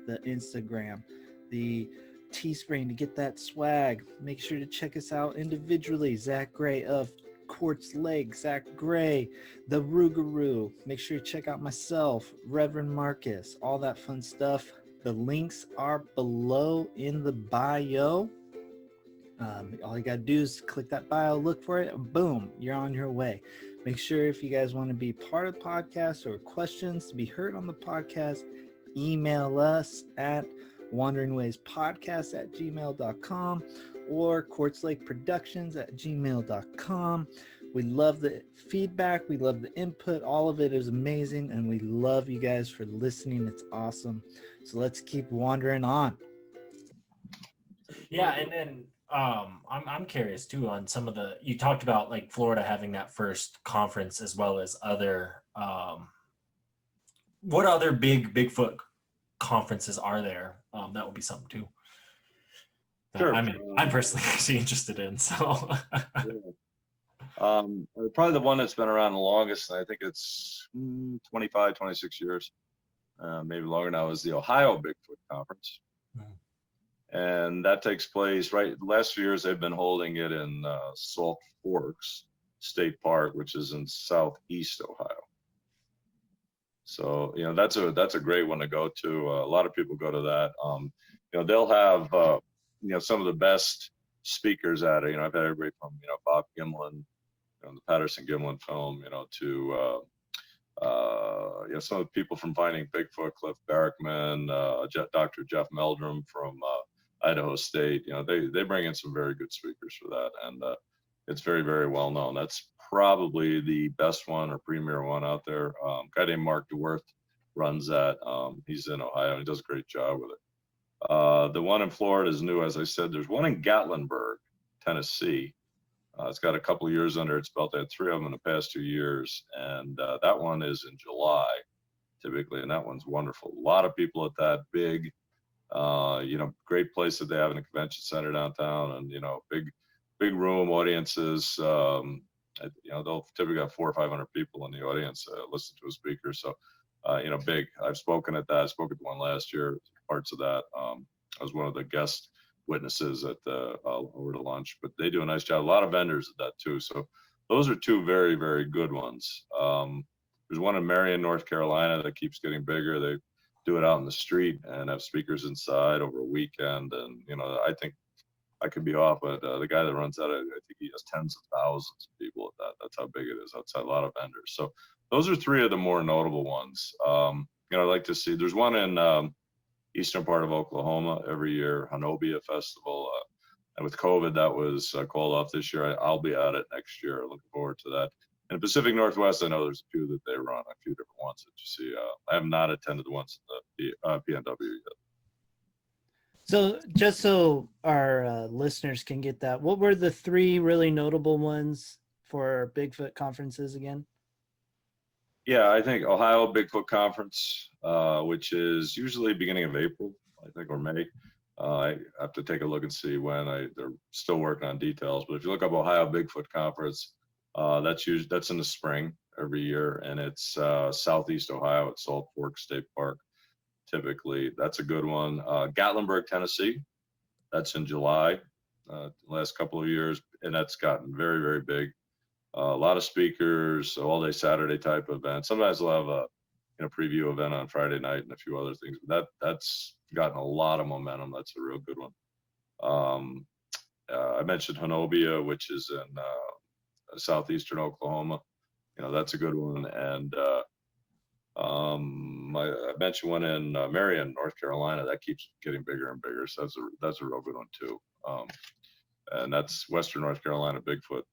Speaker 3: the Instagram, the Teespring to get that swag. Make sure to check us out individually. Zach Gray of Quartz Lake, Zach Gray, the Rougarou. Make sure you check out myself, Reverend Marcus, all that fun stuff. The links are below in the bio. All you got to do is click that bio, look for it, and boom, you're on your way. Make sure if you guys want to be part of the podcast or questions to be heard on the podcast, email us at wanderingwayspodcast@gmail.com or quartzlakeproductions@gmail.com. We love the feedback. We love the input. All of it is amazing, and we love you guys for listening. It's awesome. So let's keep wandering on.
Speaker 2: Yeah, and then I'm curious too on some of the, you talked about like Florida having that first conference as well as other what other big Bigfoot conferences are there? That would be something too.
Speaker 1: Sure.
Speaker 2: I'm personally actually interested in. So
Speaker 1: probably the one that's been around the longest, I think it's 25, 26 years, maybe longer now, is the Ohio Bigfoot Conference. And that takes place, right, the last few years they've been holding it in Salt Forks State Park, which is in southeast Ohio. So, that's a great one to go to. A lot of people go to that. They'll have, some of the best speakers at it. I've had everybody from, Bob Gimlin, the Patterson Gimlin film, to, some of the people from Finding Bigfoot, Cliff Barrickman, Dr. Jeff Meldrum from Idaho State. They bring in some very good speakers for that. And it's very, very well known. That's probably the best one or premier one out there. A guy named Mark DeWorth runs that. He's in Ohio and he does a great job with it. The one in Florida is new, as I said. There's one in Gatlinburg, Tennessee. It's got a couple of years under its belt. They had 3 of them in the past 2 years, and that one is in July, typically, and that one's wonderful. A lot of people at that big, great place that they have in a convention center downtown, and big room audiences. They'll typically have 400 or 500 people in the audience listen to a speaker. So, big. I've spoken at that. I spoke at the one last year. Parts of that. I was one of the guest witnesses at the over to lunch, but they do a nice job. A lot of vendors at that too. So those are 2 very, very good ones. There's one in Marion, North Carolina that keeps getting bigger. They do it out in the street and have speakers inside over a weekend. And, I think I could be off, but the guy that runs that, I think he has tens of thousands of people at that. That's how big it is outside, a lot of vendors. So those are 3 of the more notable ones. I'd like to see, there's one in eastern part of Oklahoma every year, Hanobia Festival. And with COVID, that was called off this year. I'll be at it next year. Looking forward to that. In the Pacific Northwest, I know there's a few that they run, a few different ones that you see. I have not attended the ones in the PNW yet.
Speaker 3: So just so our listeners can get that, what were the 3 really notable ones for Bigfoot conferences again?
Speaker 1: Yeah, I think Ohio Bigfoot Conference, which is usually beginning of April, I think, or May. I have to take a look and see when. They're still working on details, but if you look up Ohio Bigfoot Conference, that's in the spring every year, and it's Southeast Ohio at Salt Fork State Park. Typically, that's a good one. Gatlinburg, Tennessee, that's in July. Last couple of years, and that's gotten very, very big. A lot of speakers, all day Saturday type event. Sometimes they'll have a preview event on Friday night and a few other things. But that's gotten a lot of momentum. That's a real good one. I mentioned Honobia, which is in southeastern Oklahoma. That's a good one. And I mentioned one in Marion, North Carolina. That keeps getting bigger and bigger. So that's a real good one too. And that's Western North Carolina Bigfoot.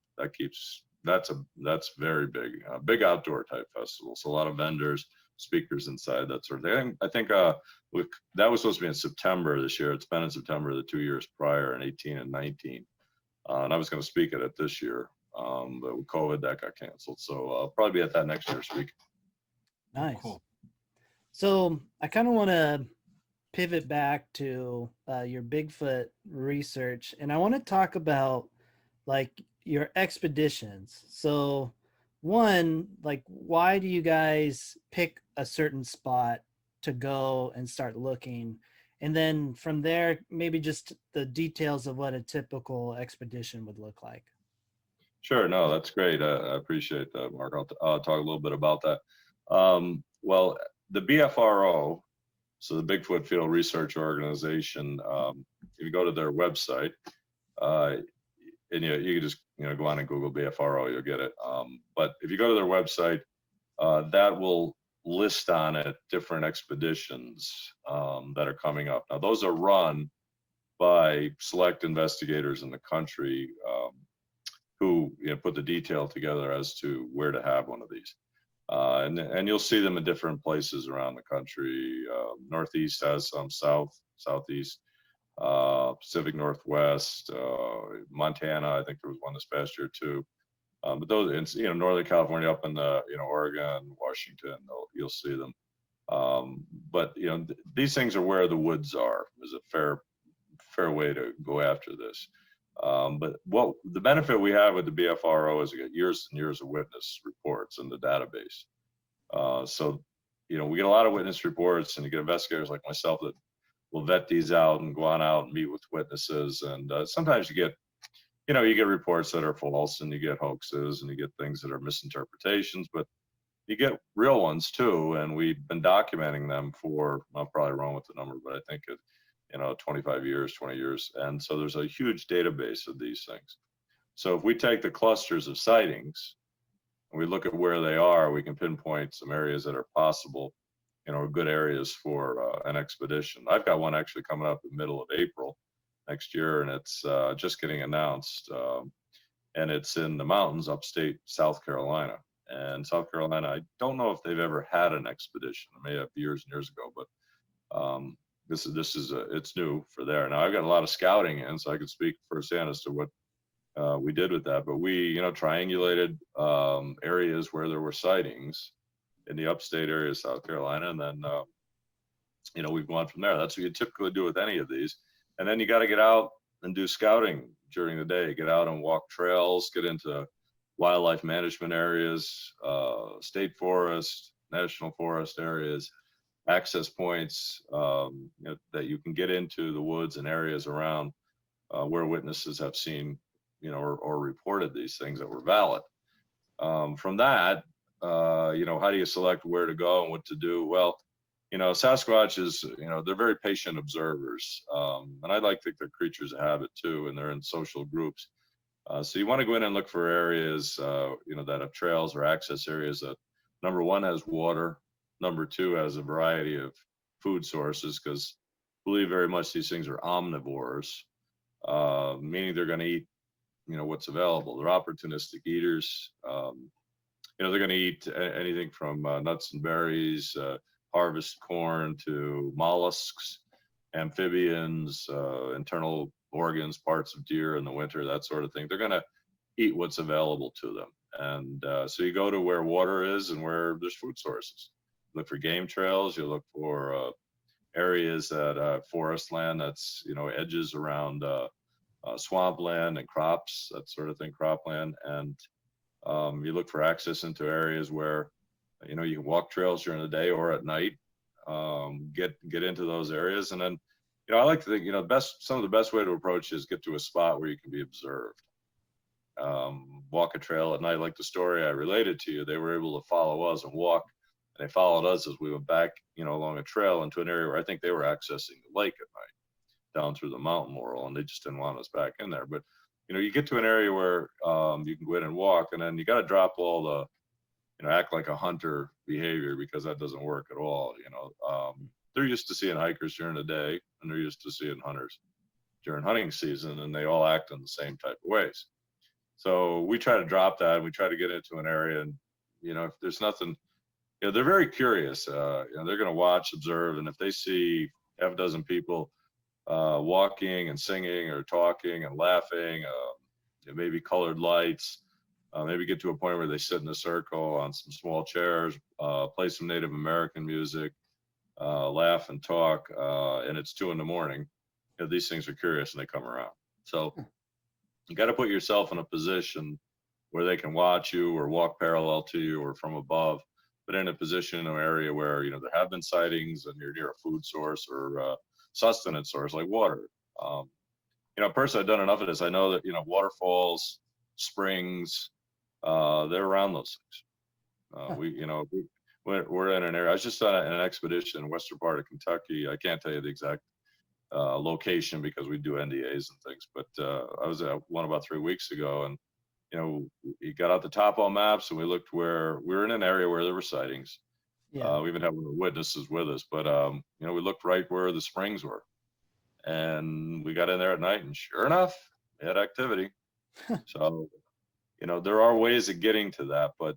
Speaker 1: That's very big. Big outdoor type festival. So a lot of vendors, speakers inside, that sort of thing. I think that was supposed to be in September this year. It's been in September the 2 years prior, in 18 and 19. And I was going to speak at it this year, but with COVID, that got canceled. So I'll probably be at that next year speak.
Speaker 3: Nice.
Speaker 2: Cool.
Speaker 3: So I kind of want to pivot back to your Bigfoot research, and I want to talk about like your expeditions. So one, like, why do you guys pick a certain spot to go and start looking? And then from there, maybe just the details of what a typical expedition would look like.
Speaker 1: Sure. No, that's great. I appreciate that, Mark. I'll talk a little bit about that. Well, the BFRO, so the Bigfoot Field Research Organization, if you go to their website, and you can just go on and Google BFRO, you'll get it. But if you go to their website, that will list on it different expeditions that are coming up. Now, those are run by select investigators in the country who put the detail together as to where to have one of these. And you'll see them in different places around the country. Northeast has some, Southeast, Pacific Northwest, Montana. I think there was one this past year too. But those, Northern California, up in Oregon, Washington, you'll see them. But these things are where the woods are. Is a fair way to go after this. But what the benefit we have with the BFRO is we get years and years of witness reports in the database. So we get a lot of witness reports, and you get investigators like myself that will vet these out and go on out and meet with witnesses. And sometimes you get reports that are false, and you get hoaxes, and you get things that are misinterpretations, but you get real ones too. And we've been documenting them for, I'm probably wrong with the number, but I think 25 years, 20 years. And so there's a huge database of these things. So if we take the clusters of sightings and we look at where they are, we can pinpoint some areas that are possible, good areas for an expedition. I've got one actually coming up in the middle of April next year, and it's just getting announced. And it's in the mountains upstate South Carolina. And South Carolina, I don't know if they've ever had an expedition. It may have years and years ago, but it's new for there. Now I've got a lot of scouting in, so I can speak firsthand as to what we did with that. But we, triangulated areas where there were sightings in the upstate area of South Carolina, and then we've gone from there. That's what you typically do with any of these. And then you got to get out and do scouting during the day. Get out and walk trails, get into wildlife management areas, state forest, national forest areas, access points that you can get into the woods and areas around where witnesses have seen, or reported these things that were valid. From that, how do you select where to go and what to do? Well, Sasquatch is, they're very patient observers. And I like to think they're creatures of habit too, and they're in social groups. So you want to go in and look for areas, that have trails or access areas that, number one, has water. Number two, has a variety of food sources, because believe very much these things are omnivores. meaning they're going to eat, what's available. They're opportunistic eaters. They're going to eat anything from nuts and berries, harvest corn, to mollusks, amphibians, internal organs, parts of deer in the winter, that sort of thing. They're going to eat what's available to them. And so you go to where water is and where there's food sources. Look for game trails. You look for areas that forest land that's, edges around swampland and crops, that sort of thing, cropland. And you look for access into areas where, you can walk trails during the day or at night, get into those areas. And then, I like to think, some of the best way to approach is get to a spot where you can be observed. Walk a trail at night, like the story I related to you. They were able to follow us and walk, and they followed us as we went back, along a trail into an area where I think they were accessing the lake at night, down through the mountain laurel, and they just didn't want us back in there. But you get to an area where you can go in and walk, and then you got to drop all the, act like a hunter behavior, because that doesn't work at all. They're used to seeing hikers during the day, and they're used to seeing hunters during hunting season, and they all act in the same type of ways. So we try to drop that, and we try to get into an area, and if there's nothing, they're very curious. They're going to watch, observe, and if they see half a dozen people walking and singing or talking and laughing, maybe colored lights, maybe get to a point where they sit in a circle on some small chairs, play some Native American music, laugh and talk, and it's 2 a.m. These things are curious and they come around. So you got to put yourself in a position where they can watch you or walk parallel to you or from above, but in a position in an area where, there have been sightings and you're near a food source or sustenance source like water. Personally, I've done enough of this. I know that, waterfalls, springs, they're around those things. We're in an area. I was just on an expedition in western part of Kentucky. I can't tell you the exact location because we do NDAs and things, but I was at one about 3 weeks ago, and we got out the topo maps and we looked where we were in an area where there were sightings.
Speaker 3: Yeah.
Speaker 1: We even had one of the witnesses with us, but we looked right where the springs were, and we got in there at night, and sure enough, they had activity. So, there are ways of getting to that, but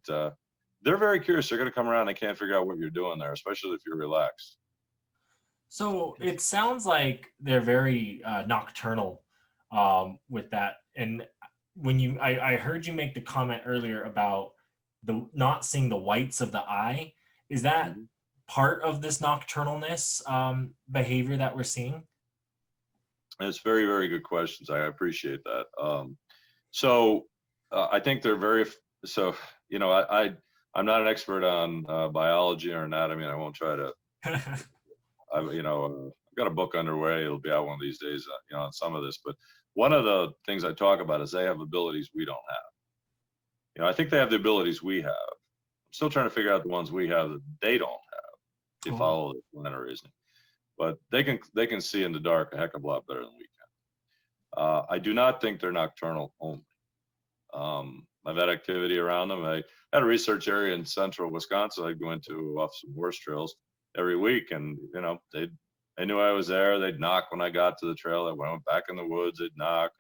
Speaker 1: they're very curious. They're going to come around. They can't figure out what you're doing there, especially if you're relaxed.
Speaker 2: So it sounds like they're very nocturnal with that. And when I heard you make the comment earlier about the not seeing the whites of the eye. Is that part of this nocturnalness behavior that we're seeing?
Speaker 1: It's very, very good questions. I appreciate that. So I think they're very, so, I'm not an expert on biology or anatomy, and I won't try to, I've got a book underway. It'll be out one of these days, on some of this, but one of the things I talk about is they have abilities we don't have. I think they have the abilities we have. I'm still trying to figure out the ones we have that they don't have. You follow the line of reasoning, but they can see in the dark a heck of a lot better than we can. I do not think they're nocturnal only. I've had activity around them. I had a research area in central Wisconsin I'd go into off some horse trails every week, and they knew I was there. They'd knock when I got to the trail. When I went back in the woods, they'd knock.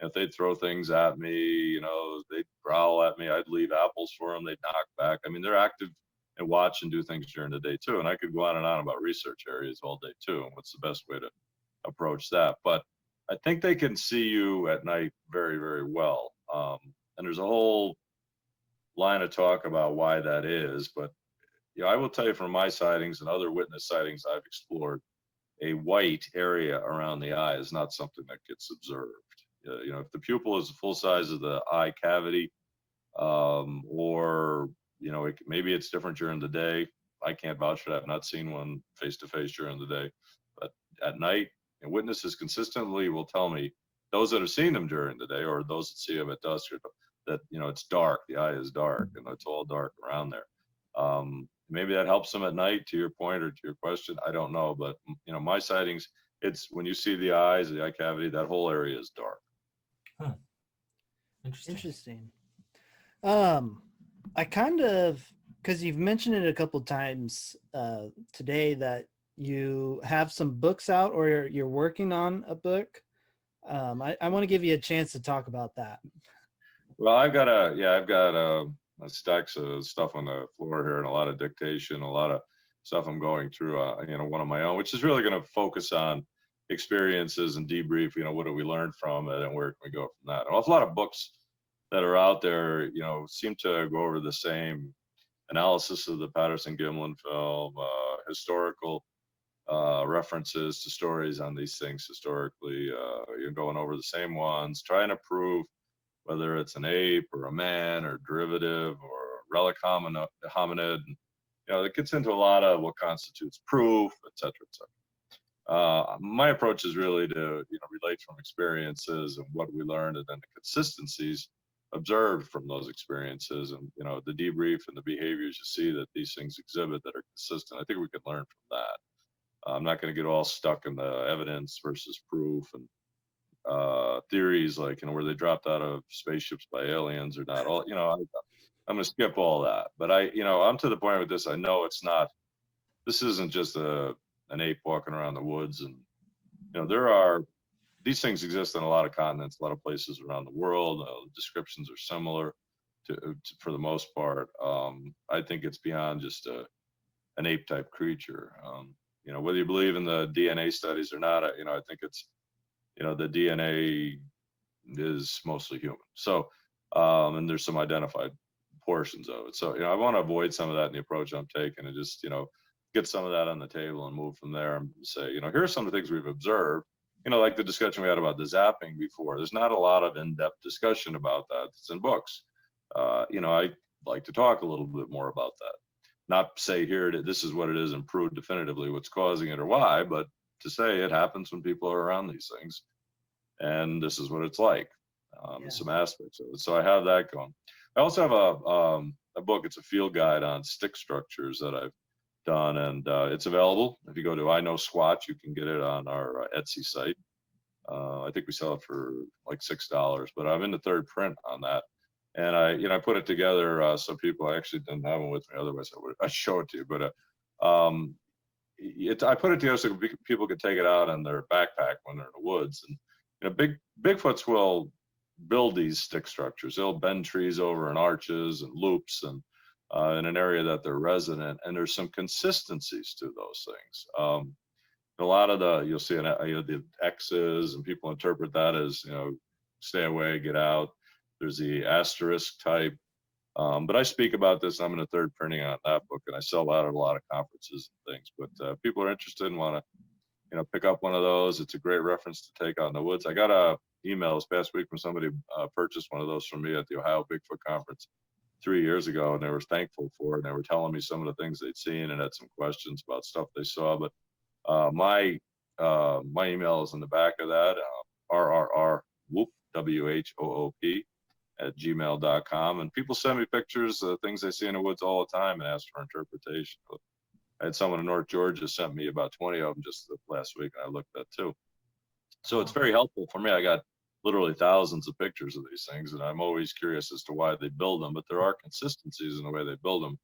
Speaker 1: If they'd throw things at me, they'd growl at me. I'd leave apples for them. They'd knock back. I mean, they're active and watch and do things during the day too. And I could go on and on about research areas all day too, and what's the best way to approach that. But I think they can see you at night very, very well. And there's a whole line of talk about why that is. But I will tell you from my sightings and other witness sightings I've explored, a white area around the eye is not something that gets observed. If the pupil is the full size of the eye cavity, or maybe it's different during the day. I can't vouch for that. I've not seen one face to face during the day, but at night, witnesses consistently will tell me, those that have seen them during the day or those that see them at dusk, that it's dark. The eye is dark, and it's all dark around there. Maybe that helps them at night, to your point or to your question. I don't know, but my sightings, it's when you see the eyes, the eye cavity, that whole area is dark.
Speaker 2: Huh.
Speaker 3: Interesting. I kind of, because you've mentioned it a couple times today that you have some books out or you're working on a book. I want to give you a chance to talk about that.
Speaker 1: Well, I've got a stacks of stuff on the floor here and a lot of dictation, a lot of stuff I'm going through, one of my own, which is really going to focus on experiences and debrief, what do we learn from it and where can we go from that. An awful lot of books that are out there, seem to go over the same analysis of the Patterson-Gimlin film, historical references to stories on these things historically, you're going over the same ones, trying to prove whether it's an ape or a man or derivative or relic hominid. It gets into a lot of what constitutes proof, et cetera, et cetera. My approach is really to relate from experiences and what we learned, and then the consistencies observed from those experiences, and the debrief and the behaviors you see that these things exhibit that are consistent. I think we can learn from that. I'm not going to get all stuck in the evidence versus proof and theories like where they dropped out of spaceships by aliens or not. I'm going to skip all that. But I'm to the point with this. I know it's not. This isn't just an ape walking around the woods, and these things exist in a lot of continents, a lot of places around the world. The descriptions are similar for the most part. I think it's beyond just an ape type creature. Whether you believe in the DNA studies or not, I think it's, the DNA is mostly human. So, and there's some identified portions of it. So, I want to avoid some of that in the approach I'm taking, and just, get some of that on the table and move from there and say, here are some of the things we've observed, like the discussion we had about the zapping before. There's not a lot of in-depth discussion about that. It's in books. I like to talk a little bit more about that. Not say here, this is what it is and prove definitively what's causing it or why, but to say it happens when people are around these things, and this is what it's like, some aspects of it. So I have that going. I also have a book. It's a field guide on stick structures that I've done, and it's available. If you go to IKnowSquatch, you can get it on our Etsy site. I think we sell it for like $6, but I'm in the third print on that. And I put it together so people. I actually didn't have them with me, otherwise I'd show it to you. But I put it together so people could take it out in their backpack when they're in the woods. And Bigfoots will build these stick structures. They'll bend trees over in arches and loops and in an area that they're resident. And there's some consistencies to those things. A lot of you'll see the X's, and people interpret that as stay away, get out. There's the asterisk type, but I speak about this. I'm in the third printing on that book, and I sell that at a lot of conferences and things. But people are interested and want to, pick up one of those. It's a great reference to take out in the woods. I got a email this past week from somebody purchased one of those from me at the Ohio Bigfoot Conference 3 years ago, and they were thankful for it. And they were telling me some of the things they'd seen and had some questions about stuff they saw. But my email is in the back of that, WHOOP @gmail.com, and people send me pictures of things they see in the woods all the time and ask for interpretation. I had someone in North Georgia sent me about 20 of them just last week, and I looked at too. So it's very helpful for me. I got literally thousands of pictures of these things, and I'm always curious as to why they build them, but there are consistencies in the way they build them.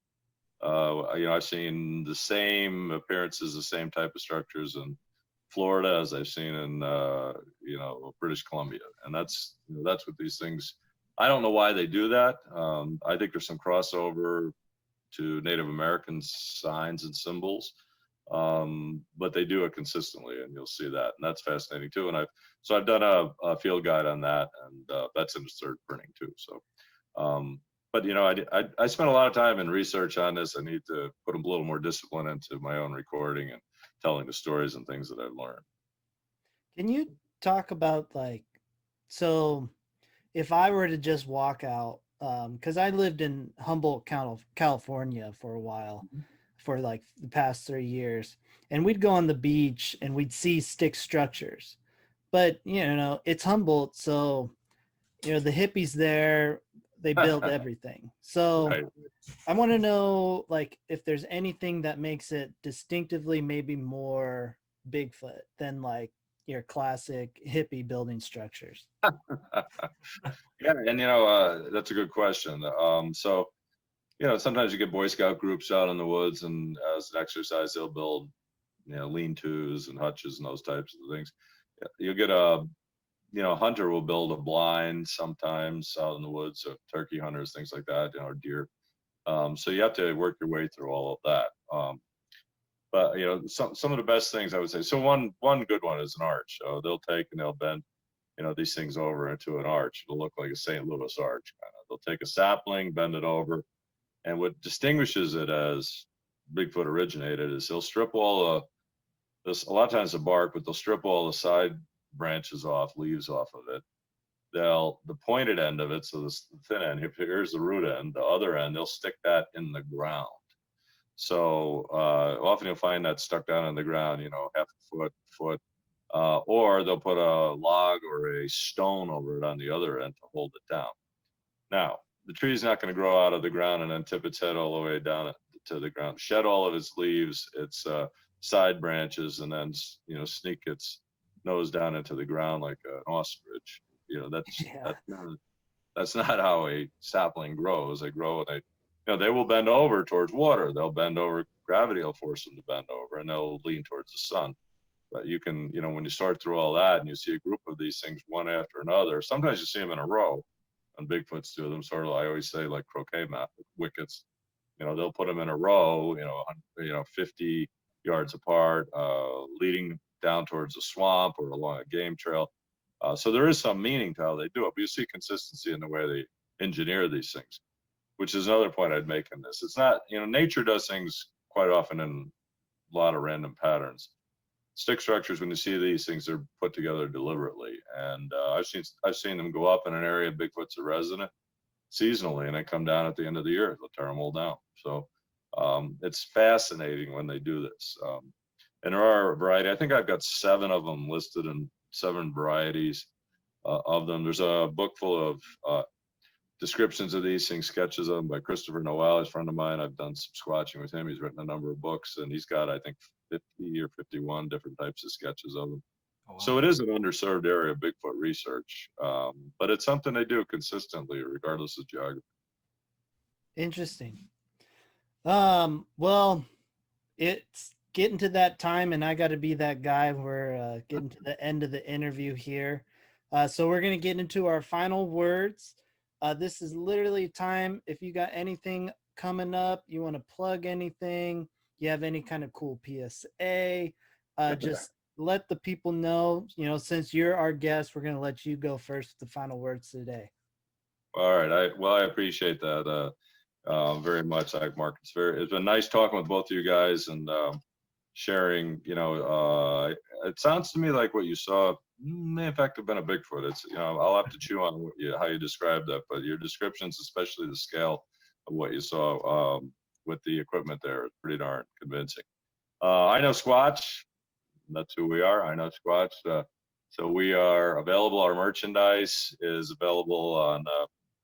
Speaker 1: I've seen the same appearances, the same type of structures in Florida as I've seen in British Columbia, and that's what these things. I don't know why they do that. I think there's some crossover to Native American signs and symbols, but they do it consistently, and you'll see that, and that's fascinating too. And I've done a field guide on that, and that's in the third printing too. So, but I spent a lot of time in research on this. I need to put a little more discipline into my own recording and telling the stories and things that I've learned.
Speaker 3: Can you talk about so if I were to just walk out, because I lived in Humboldt, California for a while, for like the past 3 years, and we'd go on the beach and we'd see stick structures, but it's Humboldt, so the hippies there, they build everything. So right. I want to know if there's anything that makes it distinctively maybe more Bigfoot than your classic hippie building structures.
Speaker 1: Yeah, and that's a good question. So sometimes you get Boy Scout groups out in the woods, and as an exercise they'll build lean-tos and hutches and those types of things. You'll get a hunter will build a blind sometimes out in the woods, so turkey hunters, things like that, or deer. So you have to work your way through all of that. But some of the best things I would say. So one good one is an arch. So they'll take and they'll bend, these things over into an arch. It'll look like a St. Louis arch kind of. They'll take a sapling, bend it over, and what distinguishes it as Bigfoot originated is they'll strip all this. A lot of times the bark, but they'll strip all the side branches off, leaves off of it. The pointed end of it, so the thin end, here's the root end, the other end, they'll stick that in the ground. So often you'll find that stuck down in the ground, half a foot, or they'll put a log or a stone over it on the other end to hold it down. Now, the tree's not going to grow out of the ground and then tip its head all the way down to the ground, shed all of its leaves, its side branches, and then sneak its nose down into the ground like an ostrich. That's not how a sapling grows. They grow and they will bend over towards water. They'll bend over. Gravity will force them to bend over, and they'll lean towards the sun. But you can, when you sort through all that and you see a group of these things one after another, sometimes you see them in a row. And Bigfoots do them sort of, I always say, like croquet wickets. They'll put them in a row, 50 yards apart, leading down towards a swamp or along a game trail. So there is some meaning to how they do it, but you see consistency in the way they engineer these things, which is another point I'd make in this. It's not, nature does things quite often in a lot of random patterns. Stick structures, when you see these things, they're put together deliberately. And I've seen them go up in an area, Bigfoot's a resident, seasonally, and they come down at the end of the year. They'll tear them all down. So it's fascinating when they do this. And there are a variety. I think I've got 7 of them listed in 7 varieties of them. There's a book full of descriptions of these things, sketches of them by Christopher Noel, he's a friend of mine. I've done some squatching with him. He's written a number of books, and he's got, I think, 50 or 51 different types of sketches of them. Oh, wow. So it is an underserved area of Bigfoot research, but it's something they do consistently, regardless of geography.
Speaker 3: Interesting. Well, it's getting to that time, and I got to be that guy. We're getting to the end of the interview here. So we're going to get into our final words. This is literally time. If you got anything coming up, you want to plug anything, you have any kind of cool PSA, just let the people know, since you're our guest, we're going to let you go first with the final words today.
Speaker 1: All right. I appreciate that very much, Mark. It's been nice talking with both of you guys and sharing, it sounds to me like what you saw may in fact have been a Bigfoot. It's, I'll have to chew on how you described that, but your descriptions, especially the scale of what you saw with the equipment there, is pretty darn convincing. IKnowSquatch, that's who we are, IKnowSquatch. So we are available. Our merchandise is available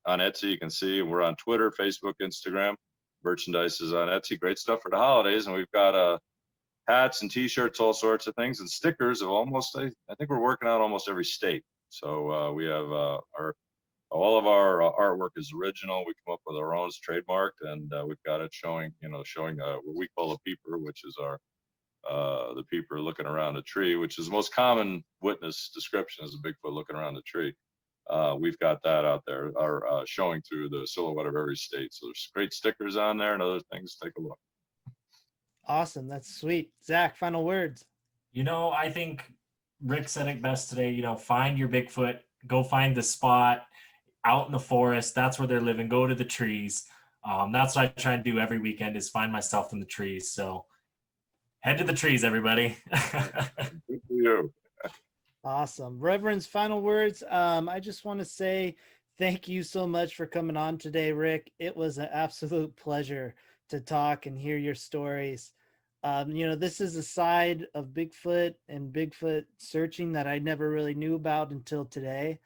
Speaker 1: on Etsy. You can see we're on Twitter, Facebook, Instagram. Merchandise is on Etsy. Great stuff for the holidays, and we've got hats and T-shirts, all sorts of things, and stickers of almost, I think we're working out almost every state. So we have all of our artwork is original. We come up with our own, it's trademarked, and we've got it showing what we call a peeper, which is the peeper looking around a tree, which is the most common witness description is a Bigfoot looking around a tree. We've got that out there, showing through the silhouette of every state. So there's great stickers on there and other things. Take a look.
Speaker 3: Awesome. That's sweet. Zach, final words.
Speaker 2: I think Rick said it best today. Find your Bigfoot, go find the spot out in the forest. That's where they're living. Go to the trees. That's what I try and do every weekend, is find myself in the trees. So head to the trees, everybody.
Speaker 1: Good for you.
Speaker 3: Awesome. Reverend's final words. I just want to say thank you so much for coming on today, Rick. It was an absolute pleasure to talk and hear your stories. This is a side of Bigfoot and Bigfoot searching that I never really knew about until today.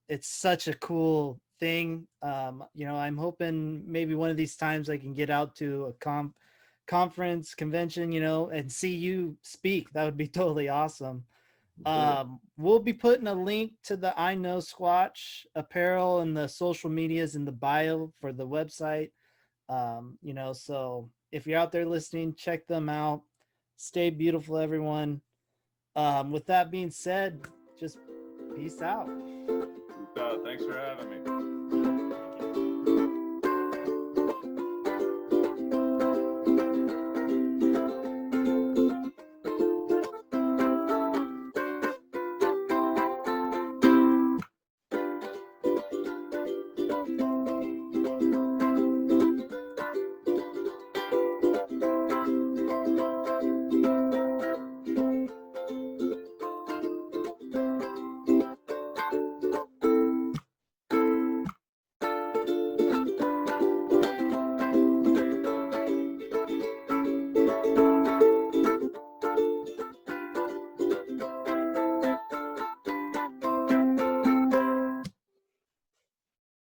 Speaker 3: It's such a cool thing. I'm hoping maybe one of these times I can get out to a conference, convention, and see you speak. That would be totally awesome. We'll be putting a link to the IKnowSquatch apparel and the social medias in the bio for the website. So if you're out there listening, check them out. Stay beautiful, everyone. With that being said, just Peace out.
Speaker 1: Thanks for having me.